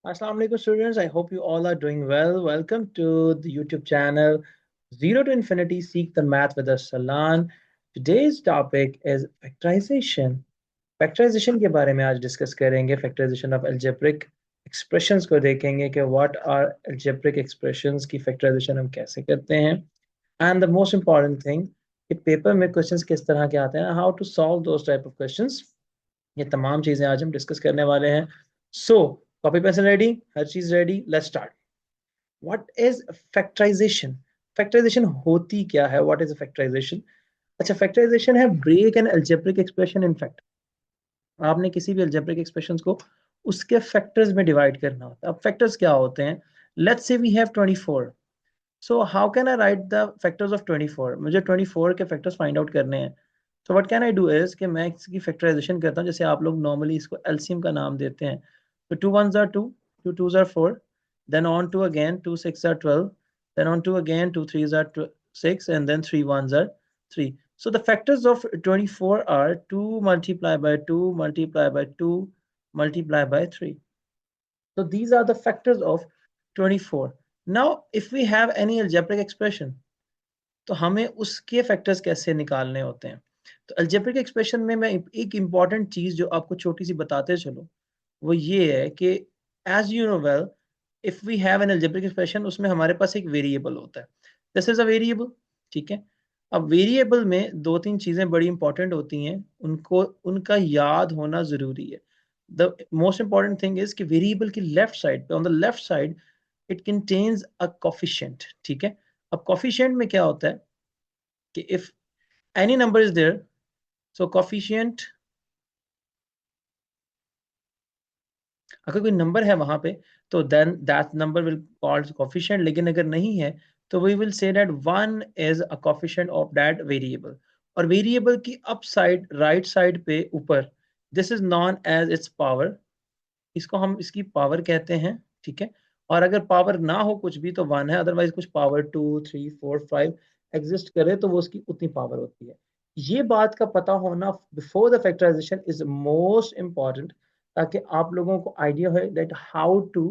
Assalamu alaikum students. I hope you all are doing well. Welcome to the YouTube channel Zero to Infinity Seek the Math with Salan. Today's topic is factorization. Factorization के बारे में आज discuss करेंगे. Factorization of algebraic expressions को देखेंगे कि what are algebraic expressions की factorization हम कैसे करते हैं. And the most important thing कि पेपर में क्वेश्चंस किस तरह के आते हैं, how to solve those type of questions. ये तमाम चीजें आज हम डिस्कस करने वाले हैं. सो कॉपी पेंसिल रेडी, हर चीज ready, let's start. What is factorization? Factorization होती क्या है? What is factorization? अच्छा, फैक्टराइजेशन है break an algebraic expression in fact. आपने किसी भी अलजेब्रिक एक्सप्रेशंस को उसके फैक्टर्स में डिवाइड करना होता है. अब फैक्टर्स क्या होते हैं? Let's say we have 24. So how can I write the factors of 24? मुझे 24 के फैक्टर्स फाइंड आउट करने हैं. तो what can I do is कि मैं इसकी फैक्टराइजेशन करता हूँ. जैसे आप लोग नॉर्मली इसको एलसीएम का नाम देते हैं. तो 2 1s are 2, 2 2s are 4, then on to again 2 6 are 12, then on to again 2 3s are 6, and then 3 1s are 3. So the factors of 24 are 2 multiplied by 2 multiplied by 2 multiplied by 3. So these are the factors of 24. Now if we have any algebraic expression, तो हमें उसके factors कैसे निकालने होते हैं. तो algebraic expression में मैं एक इंपॉर्टेंट चीज जो आपको छोटी सी बताते चलो, वो ये है कि as you know well, if we have an algebraic expression, उसमें हमारे पास एक वेरिएबल होता है. This is a variable. ठीक है. अब वेरिएबल में दो तीन चीजें बड़ी इंपॉर्टेंट होती हैं, उनको उनका याद होना जरूरी है. The most important thing is कि वेरिएबल की लेफ्ट साइड पे, on the left side, it contains a coefficient. ठीक है. अब कोफिशिएंट में क्या होता है कि if any number is there, so coefficient, अगर कोई नंबर है वहां पे, तो then that number will called coefficient. लेकिन अगर नहीं है तो we will say that one is a coefficient of that variable. और वेरिएबल की अप साइड, राइट साइड पे ऊपर, this is known as its power. इसको हम इसकी पावर कहते हैं. ठीक है. और अगर पावर ना हो कुछ भी तो वन है, अदरवाइज कुछ पावर 2 3 4 5 एग्जिस्ट करे तो वो उसकी उतनी पावर होती है. ये बात का पता होना before the factorization is most important, ताकि आप लोगों को आइडिया हो that how to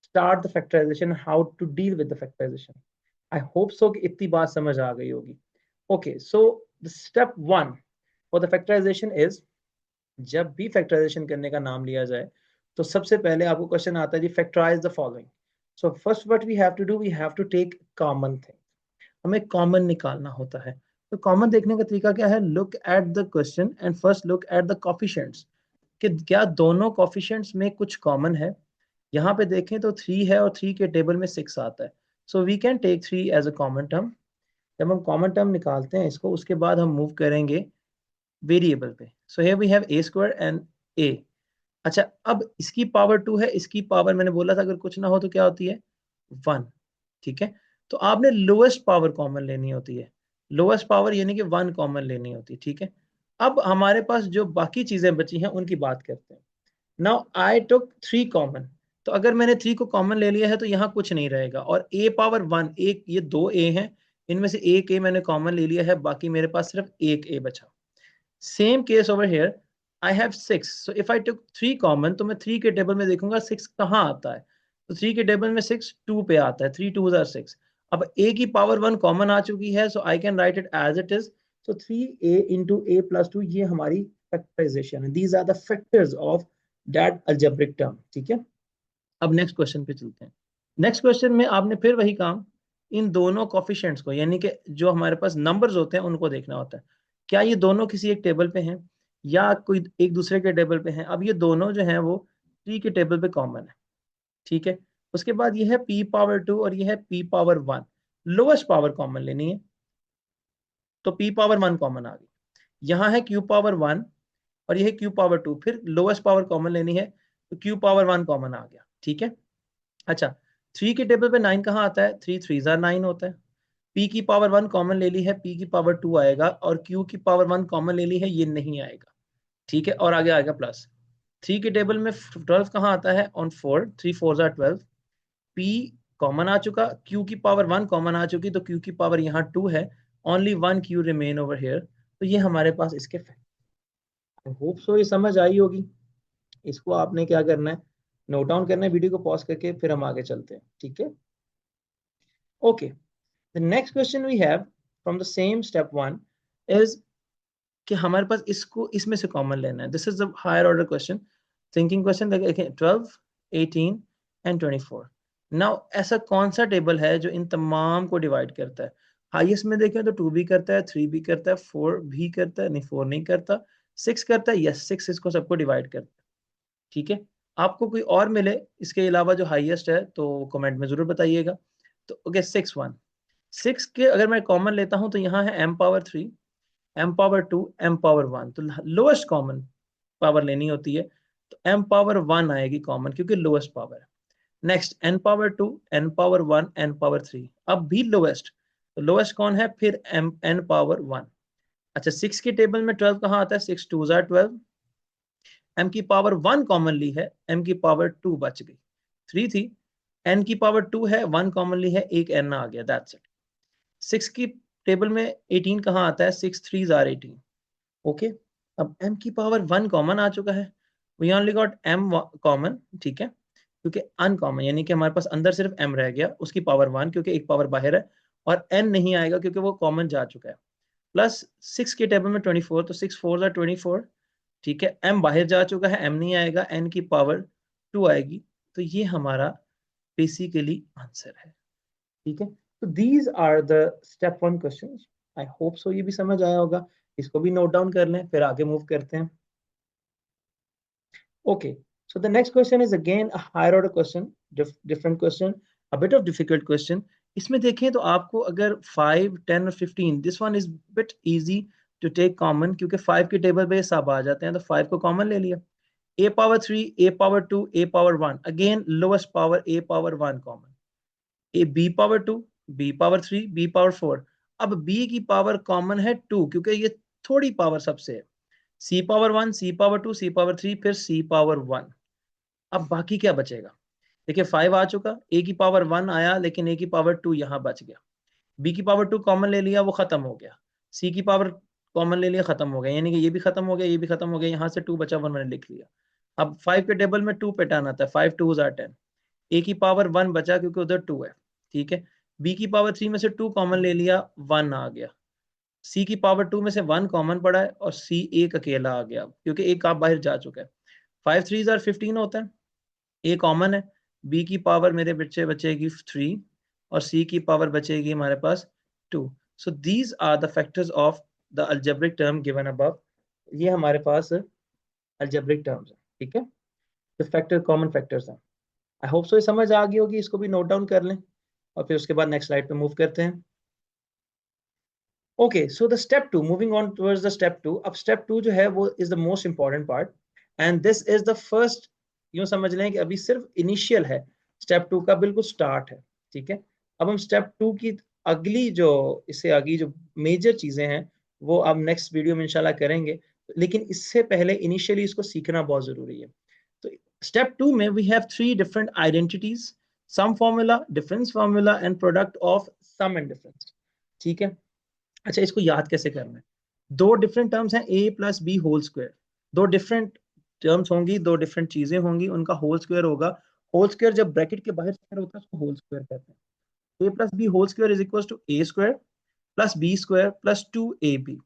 start the factorization, how to deal with the factorization. I hope so कि इतनी बात समझ आ गई होगी. Okay, so the step one for the factorization is, जब भी फैक्टराइजेशन करने का नाम लिया जाए तो सबसे पहले आपको क्वेश्चन आता है जी, factorise the following. So first what we have to do, we have to take common thing. हमें कॉमन निकालना होता है. तो कॉमन देखने का तरीका क्या है? Look at the question and first look at the coefficients, कि क्या दोनों कोफिशिएंट्स में कुछ कॉमन है. यहाँ पे देखें तो 3 है और 3 के टेबल में 6 आता है. So we can take 3 as a common term. जब हम कॉमन टर्म निकालते हैं इसको, उसके बाद हम मूव करेंगे वेरिएबल पे. So here we have a square and a. अच्छा, अब इसकी पावर 2 है, इसकी पावर मैंने बोला था अगर कुछ ना हो तो क्या होती है? 1. ठीक है. तो आपने लोएस्ट पावर कॉमन लेनी होती है. लोएस्ट पावर यानी कि 1 कॉमन लेनी होती है. ठीक है. अब हमारे पास जो बाकी चीजें बची हैं उनकी बात करते हैं. Now I took 3 common. तो अगर मैंने 3 को कॉमन ले लिया है तो यहाँ कुछ नहीं रहेगा. और a पावर 1, एक ये 2 a हैं, इनमें से एक a मैंने कॉमन ले लिया है, बाकी मेरे पास सिर्फ एक a बचा. Same case over here, I have 6. So if I took 3 common, तो मैं 3 के टेबल में देखूंगा 6 कहाँ आता है. तो 3 के टेबल में 6 2 पे आता है. 3 2s are 6. अब a की पावर 1 कॉमन आ चुकी है, so I can write it as it is. So 3a into a plus 2, ये हमारी फैक्टराइजेशन है. These are the factors of that algebraic term. ठीक है. अब नेक्स्ट क्वेश्चन पे चलते हैं. नेक्स्ट क्वेश्चन में आपने फिर वही काम, इन दोनों कोफिशिएंट्स को, यानी कि जो हमारे पास नंबर्स होते हैं उनको देखना होता है. क्या ये दोनों किसी एक टेबल पे हैं या कोई एक दूसरे के टेबल पे हैं? अब ये दोनों जो हैं वो 3 के टेबल पे कॉमन है. ठीक है. उसके बाद ये है p पावर 2 और ये है p power 1. Lowest power common लेनी है, तो p पावर 1 कॉमन आ गई. यहाँ है q पावर 1 और ये है q पावर 2. फिर लोएस्ट पावर कॉमन लेनी है, तो q पावर 1 कॉमन आ गया. ठीक है. अच्छा, 3 के टेबल पे 9 कहाँ आता है? 3 3s are 9 होता है. p की पावर 1 कॉमन ले ली है, p की पावर 2 आएगा, और q की पावर 1 कॉमन ले ली है, ये नहीं आएगा. ठीक है. और आगे आएगा प्लस. 3 के टेबल में 12 कहाँ आता है? On 4. 3 4s are 12. p common आ चुका, q की पावर 1 कॉमन आ चुकी, तो q की पावर यहाँ 2 है. Only 1 q remain over here. तो ये हमारे पास इसके फैक्ट. आई होप सो ये समझ आई होगी. इसको आपने क्या करना है? नोट डाउन करना है वीडियो को पॉज करके, फिर हम आगे चलते हैं, ठीक है। Okay, the next question we have from the same step 1 is कि हमारे पास इसको इसमें से कॉमन लेना है। This is the higher order question, thinking question. देखिए 12, 18 एंड 24। नाउ ऐसा कौन सा टेबल है जो इन तमाम को डिवाइड करता है? हाईएस्ट में देखें तो 2 भी करता है, 3 भी करता है, 4 भी करता है, नहीं 4 नहीं करता, 6 करता है, यस 6 इसको सबको डिवाइड करता है, ठीक है। आपको कोई और मिले इसके अलावा जो हाईएस्ट है तो कमेंट में जरूर बताइएगा। तो ओके 6 1, 6 के अगर मैं कॉमन लेता हूं तो यहाँ है m power 3, m power 2, m power 1। तो लोएस्ट कॉमन पावर लेनी होती है, तो m पावर 1 आएगी कॉमन क्योंकि लोएस्ट पावर है। Next n power 2, n power 1, n power 3, अब भी लोएस्ट, तो लोएस्ट कौन है फिर n पावर 1। अच्छा 6 के टेबल में 12 कहाँ आता है? 6 2 जार 12, m की पावर 1 कॉमन ली है, m की पावर 2 बच गई, 3 थी, n की पावर 2 है, 1 कॉमन ली है, एक n आ गया, दैट्स इट। 6 की टेबल में 18 कहाँ आता है? 6 3 जार 18, ओके। अब m की पावर 1 कॉमन आ चुका है, we only got m common, ठीक है, क्योंकि अनकॉमन यानी कि हमारे पास अंदर सिर्फ m रह गया, उसकी पावर 1 क्योंकि एक पावर बाहर है, और n नहीं आएगा क्योंकि वो कॉमन जा चुका है। प्लस 6 के टेबल में 24, तो 6 4 24, ठीक है, m बाहर जा चुका है, m नहीं आएगा, n की पावर 2 आएगी। तो ये हमारा बेसिकली आंसर है, ठीक है। तो these are the step 1 questions. I hope so ये भी समझ आया होगा, इसको भी नोट डाउन कर लें, फिर आगे मूव करते हैं। Okay, so the next question is again a higher order question, different question, a bit of difficult question। इसमें देखें तो आपको अगर 5 10 और 15, this one is bit easy to take common क्योंकि 5 के टेबल पे सब आ जाते हैं, तो 5 को कॉमन ले लिया। a power 3, a power 2, a power 1, again lowest power a power 1 common, a b power 2, b power 3, b power 4। अब b की पावर कॉमन है 2 क्योंकि ये थोड़ी पावर सबसे है, c power 1, c power 2, c power 3, फिर c पावर 1। अब बाकी क्या बचेगा? देखिए 5 आ चुका, a की पावर 1 आया, लेकिन a की पावर 2 यहाँ बच गया, b की पावर 2 कॉमन ले लिया, वो खत्म हो गया, c की पावर कॉमन ले लिया, खत्म हो गया, यानी कि ये भी खत्म हो गया, ये भी खत्म हो गया, यहाँ से 2 बचा, 1 मैंने लिख लिया। अब 5 के टेबल में 2 पे टर्न आता है, 5 2 आर 10, a की पावर 1 बचा क्योंकि उधर 2 है, ठीक है। b की पावर 3 में से 2 कॉमन ले लिया, 1 आ गया, c की पावर 2 में से 1 कॉमन पड़ा है, और c एक अकेला आ गया क्योंकि एक आप बाहर जा चुका है। 5 3 आर 15 होता है, ए कॉमन है, बी की पावर मेरे बच्चे बचेगी 3, और सी की पावर बचेगी हमारे पास 2। So these are the factors of the algebraic term given above. ये हमारे पास अलजेब्रिक टर्म्स है, ठीक है, जो फैक्टर कॉमन फैक्टर्स हैं। आई होप सो ये समझ आ गई होगी, इसको भी नोट डाउन कर लें और फिर उसके बाद नेक्स्ट स्लाइड पे मूव करते हैं। Okay, so the step 2, moving on towards the step 2। अब स्टेप 2 जो है वो is the most important part, and this is the first, यूं समझ लें कि अभी सिर्फ इनिशियल है, स्टेप 2 का बिल्कुल स्टार्ट है, ठीक है। अब हम स्टेप 2 की अगली जो इससे आगे जो मेजर चीजें हैं वो अब नेक्स्ट वीडियो में इंशाल्लाह करेंगे, लेकिन इससे पहले इनिशियली इसको सीखना बहुत जरूरी है। तो स्टेप 2 में we have 3 different identities, sum formula, difference formula and product of sum and difference, ठीक है। अच्छा इसको याद कैसे करना है? दो डिफरेंट टर्म्स हैं, a plus B whole square, दो डिफरेंट टर्म्स होंगी, दो डिफरेंट चीजें होंगी, उनका होल स्क्वायर होगा। होल स्क्वायर जब ब्रैकेट के बाहर स्क्वायर होता है उसको होल स्क्वायर कहते हैं। a plus B whole square is equal to a square plus B square plus 2ab,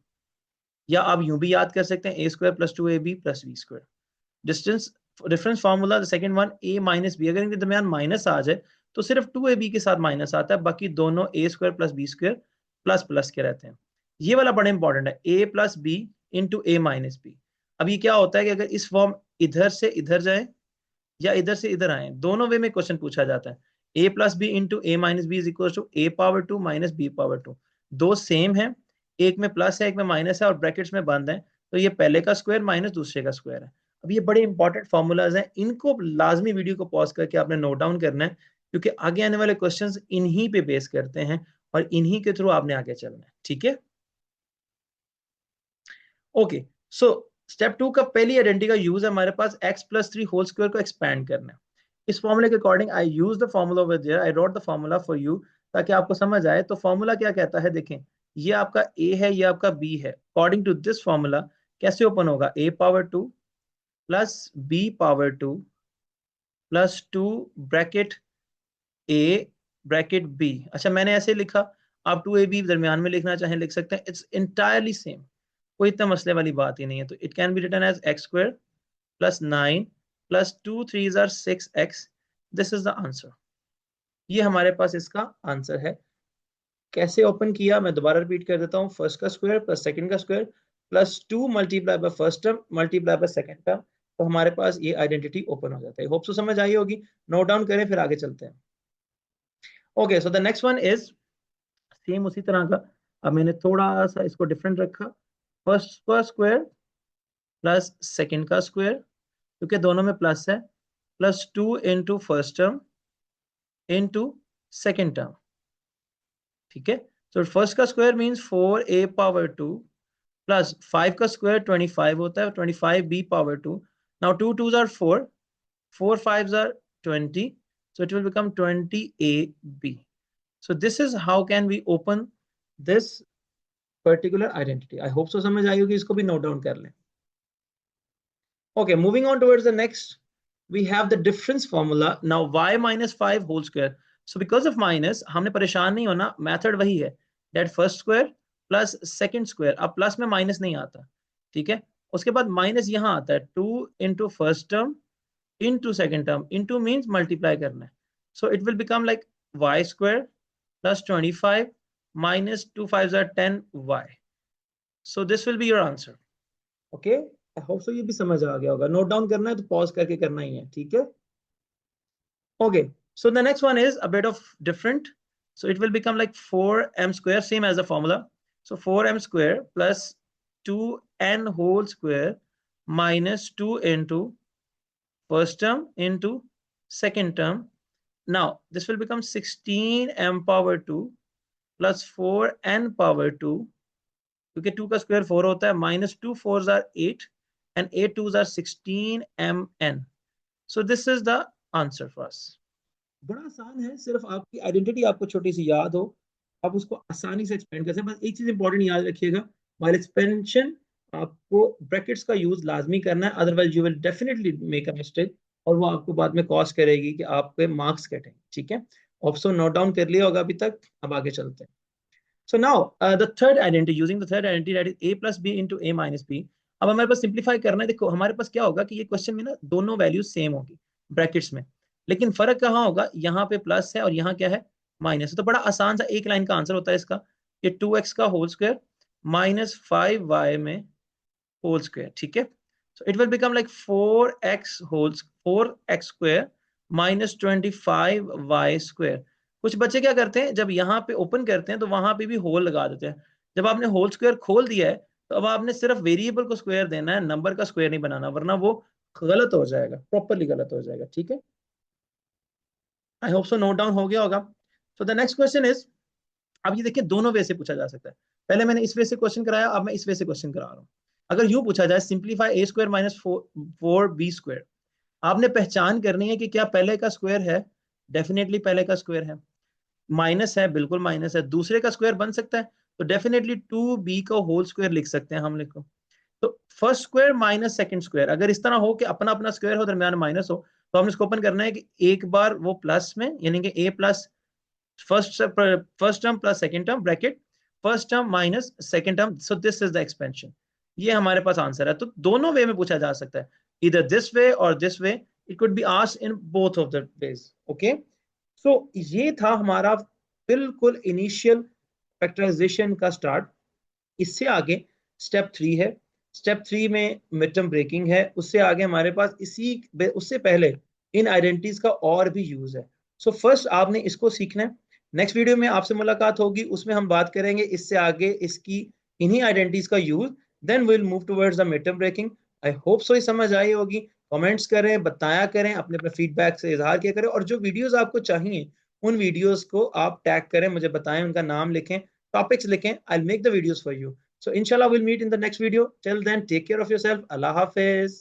या आप यूं भी याद कर सकते हैं a square plus 2ab plus b square. Distance difference formula the second one, a minus B, अगर इनके दरमियान माइनस आ जाए तो सिर्फ 2ab के साथ माइनस आता है, बाकी दोनों a square plus B square plus plus के रहते हैं। ये वाला बड़ा इंपॉर्टेंट है, a plus B into A minus B. अब ये क्या होता है कि अगर इस फॉर्म इधर से इधर जाए या इधर से इधर आए, दोनों वे में क्वेश्चन पूछा जाता है। a plus B into A minus B is equal to a power 2 minus b power 2, दो सेम है, एक में प्लस है एक में माइनस है और ब्रैकेट्स में बंद है, तो ये पहले का स्क्वायर माइनस दूसरे का स्क्वायर है। अब ये बड़े इंपॉर्टेंट फॉर्मूलाज हैं, इनको लाजमी वीडियो को पॉज करके आपने नोट डाउन करना है क्योंकि आगे आने वाले क्वेश्चंस इन्हीं पे बेस करते हैं और इन्हीं के थ्रू आपने आगे चलना है, ठीक है। ओके, सो स्टेप 2 का पहली आइडेंटिटी का यूज है हमारे पास x प्लस 3 होल स्क्वायर को एक्सपैंड करना है। इस फॉर्मूले के according I use the formula over there, I wrote the formula for you ताकि आपको समझ आए। तो फॉर्मूला क्या कहता है, देखें ये आपका a है, ये आपका b है। अकॉर्डिंग टू दिस फॉर्मूला कैसे ओपन होगा, a power 2 plus b power 2 plus 2 bracket A bracket B. अच्छा मैंने ऐसे लिखा, आप 2ab दरमियान में लिखना चाहें लिख सकते हैं, इट्स इंटायरली सेम, कोई इतना मसले वाली बात ही नहीं है। तो it can be written as X square plus 9 plus 2 3 are 6x, this is the answer. ये हमारे पास इसका आंसर है। कैसे ओपन किया मैं दोबारा रिपीट कर देता हूँ, फर्स्ट का स्क्वायर प्लस सेकंड का square plus 2 multiply by first term multiply by second term, तो हमारे पास ये आइडेंटिटी ओपन हो जाता है। होप सो समझ आई होगी, नोट डाउन करें फिर आगे चलते हैं। Okay so the next one is same उसी तरह का, अब मैंने थोड़ा सा इसको डिफरेंट रखा, फर्स्ट का स्क्वायर प्लस सेकंड का स्क्वायर, क्योंकि दोनों में प्लस है, plus 2 into first term into second term. ठीक है, तो फर्स्ट का square means 4a power 2 plus 5 का स्क्वायर 25 होता है, 25b power 2। Now 2 2s are 4, 4 5s are 20, so it will become 20ab. So this is how can we open this particular identity. I hope so समझ आई होगी, इसको भी note down कर लें। Okay, moving on towards the next, we have the difference formula. Now y minus 5 whole square. So because of minus, हमने परेशान नहीं होना, मेथड वही है, that first square plus second square। अब प्लस में माइनस नहीं आता, ठीक है, उसके बाद माइनस यहाँ आता है, 2 into first term into second term, into means multiply करना है, so it will become like y square plus 25 minus 2 5s are 10y, so this will be your answer. Okay, I hope so ये भी समझ आ गया होगा, note down करना है तो पॉज करके करना ही है, ठीक है। Okay, so the next one is a bit of different, so it will become like 4m square, same as the formula, so 4m square plus 2n whole square minus 2 into first term into second term. Now this will become 16m power 2 plus 4n power 2, क्योंकि 2 का square 4 होता है, minus 2 4s are 8 and 8 2s are 16mn. So this is the answer for us. बड़ा आसान है, सिर्फ आपकी identity आपको छोटी सी याद हो, आप उसको आसानी से एक्सपेंड कर सकते हैं। बस एक चीज इंपॉर्टेंट याद रखिएगा, व्हाइल एक्सपेंशन आपको ब्रैकेट्स का यूज लाजमी करना है, otherwise you will definitely make a mistake और वो आपको बाद में कॉस्ट करेगी कि आपके मार्क्स कटेंगे। ठीक है, ऑप्शन नोट डाउन कर लिया होगा अभी तक, अब आगे चलते हैं। So now the third identity, using the third identity, that is a plus b into a minus b। अब हमारे पास सिंप्लीफाई करना है, देखो हमारे पास क्या होगा कि ये क्वेश्चन में ना दोनों वैल्यूज सेम होगी ब्रैकेट्स में, लेकिन फर्क कहाँ होगा, यहाँ पे प्लस है और यहाँ क्या है, माइनस है। तो बड़ा आसान सा एक लाइन का आंसर होता है इसका, ये 2x का होल स्क्वायर माइनस 5y में होल स्क्वायर। ठीक है, so it will become like 4x square minus 25y square. कुछ बच्चे क्या करते हैं, जब यहाँ पे ओपन करते हैं तो वहां पे भी होल लगा देते हैं। जब आपने होल स्क्वायर खोल दिया है तो अब आपने सिर्फ वेरिएबल को स्क्वायर देना है, नंबर का स्क्वायर नहीं बनाना, वरना वो गलत हो जाएगा, प्रॉपरली गलत हो जाएगा। ठीक है, आई होप सो नोट डाउन हो गया होगा। So the next question is, अब ये देखिए दोनों वे से पूछा जा सकता है, पहले मैंने इस वे से क्वेश्चन कराया, अब मैं इस वे से क्वेश्चन करा रहा हूँ। अगर यूं पूछा जाए सिंप्लीफाई ए स्क्वायर माइनस 4b स्क्वायर, आपने पहचान करनी है कि क्या पहले का स्क्वायर है, डेफिनेटली पहले का स्क्वायर है, माइनस है, बिल्कुल माइनस है, दूसरे का स्क्वायर बन सकता है, तो डेफिनेटली 2b का होल स्क्वायर लिख सकते हैं हम, लिखो तो first square minus second square. अगर इस तरह हो कि अपना अपना स्क्वायर हो, दरमियान माइनस हो, तो हमने इसको ओपन करना है कि एक बार वो प्लस में, यानी कि a plus first term plus second term bracket first term minus second term, so this is the expansion. ये हमारे पास आंसर है। तो दोनों वे में पूछा जा सकता है, इधर दिस वे और this way, it could be asked in both of the ways. Okay, so ये था हमारा बिल्कुल इनिशियल फैक्टराइजेशन का स्टार्ट। इससे आगे स्टेप 3 है, स्टेप 3 में मिड टर्म ब्रेकिंग है, उससे आगे हमारे पास उससे पहले इन आइडेंटिटीज का और भी यूज है। सो फर्स्ट आपने इसको सीखना है, नेक्स्ट वीडियो में आपसे मुलाकात होगी, उसमें हम बात करेंगे इससे आगे इसकी इन्हीं आइडेंटिटीज का use, then will move towards the mid term breaking. I hope so ये समझ आई होगी। कमेंट्स करें, बताया करें, अपने अपने फीडबैक से इजहार किया करें, और जो वीडियोस आपको चाहिए उन वीडियोस को आप टैग करें, मुझे बताएं, उनका नाम लिखें, टॉपिक्स लिखें, I will make the videos for you. So inshallah we'll meet in the next video. Till then, take care of yourself. Allah Hafiz.